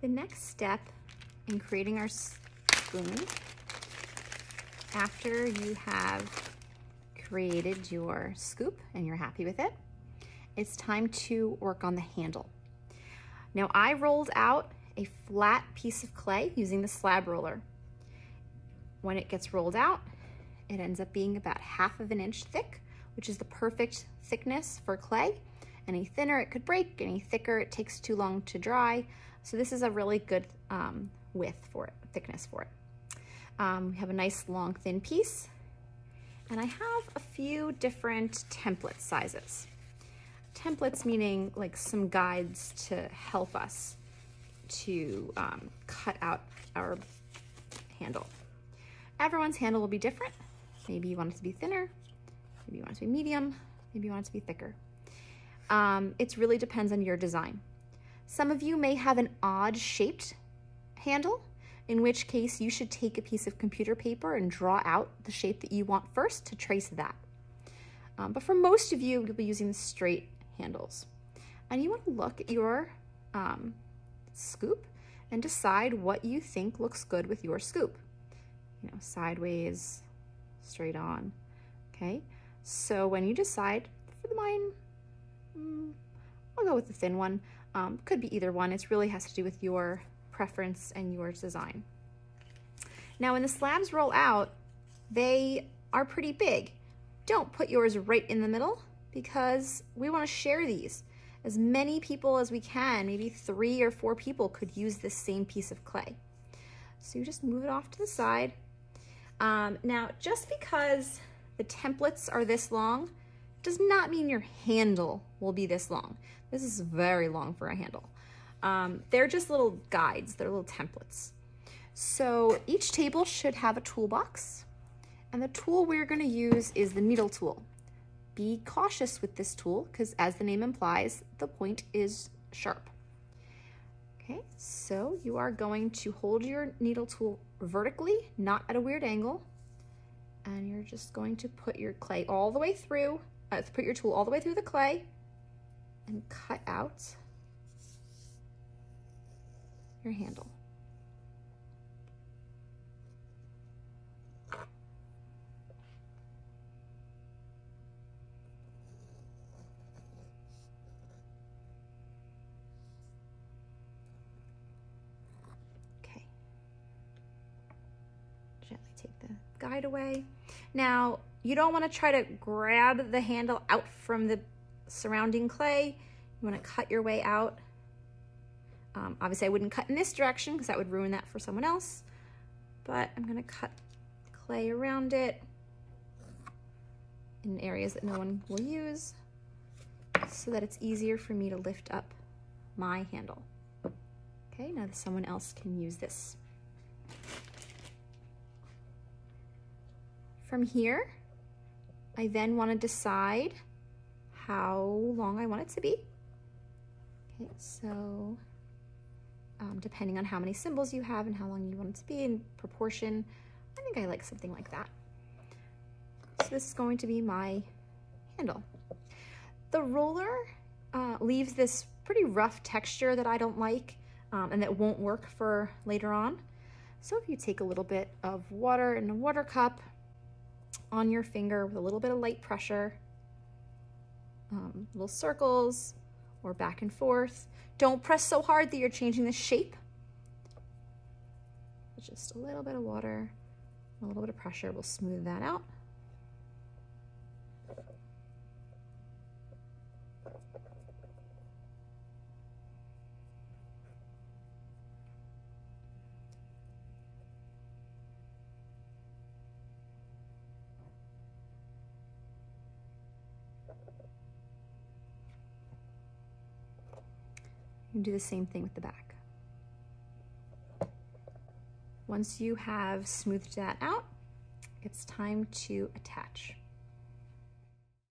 The next step in creating our spoon, after you have created your scoop and you're happy with it, it's time to work on the handle. Now I rolled out a flat piece of clay using the slab roller. When it gets rolled out, it ends up being about 1/2 inch thick, which is the perfect thickness for clay. Any thinner it could break, any thicker it takes too long to dry. So this is a really good thickness for it. We have a nice long thin piece, and I have a few different template sizes. Templates meaning like some guides to help us to cut out our handle. Everyone's handle will be different. Maybe you want it to be thinner, maybe you want it to be medium, maybe you want it to be thicker. It really depends on your design. Some of you may have an odd shaped handle, in which case you should take a piece of computer paper and draw out the shape that you want first to trace that. But for most of you, you'll be using the straight handles. And you want to look at your scoop and decide what you think looks good with your scoop. You know, sideways, straight on, okay? So when you decide, for mine, I'll go with the thin one. Could be either one. It really has to do with your preference and your design. Now when the slabs roll out, they are pretty big. Don't put yours right in the middle because we want to share these. As many people as we can, maybe 3 or 4 people could use this same piece of clay. So you just move it off to the side. Now, just because the templates are this long does not mean your handle will be this long. This is very long for a handle. They're just little guides, they're little templates. So each table should have a toolbox, and the tool we're gonna use is the needle tool. Be cautious with this tool because, as the name implies, the point is sharp. Okay, so you are going to hold your needle tool vertically, not at a weird angle, and you're just going to put your clay all the way through, put your tool all the way through the clay and cut out your handle. Okay. Gently take the guide away. Now, you don't want to try to grab the handle out from the surrounding clay. You want to cut your way out. Obviously I wouldn't cut in this direction because that would ruin that for someone else, but I'm going to cut clay around it in areas that no one will use so that it's easier for me to lift up my handle. Okay, now that someone else can use this. From here, I then want to decide how long I want it to be. Okay, so depending on how many symbols you have and how long you want it to be in proportion, I think I like something like that. So this is going to be my handle. The roller leaves this pretty rough texture that I don't like and that won't work for later on. So if you take a little bit of water in a water cup on your finger with a little bit of light pressure, little circles or back and forth. Don't press so hard that you're changing the shape. Just a little bit of water, a little bit of pressure will smooth that out. And do the same thing with the back. Once you have smoothed that out, it's time to attach.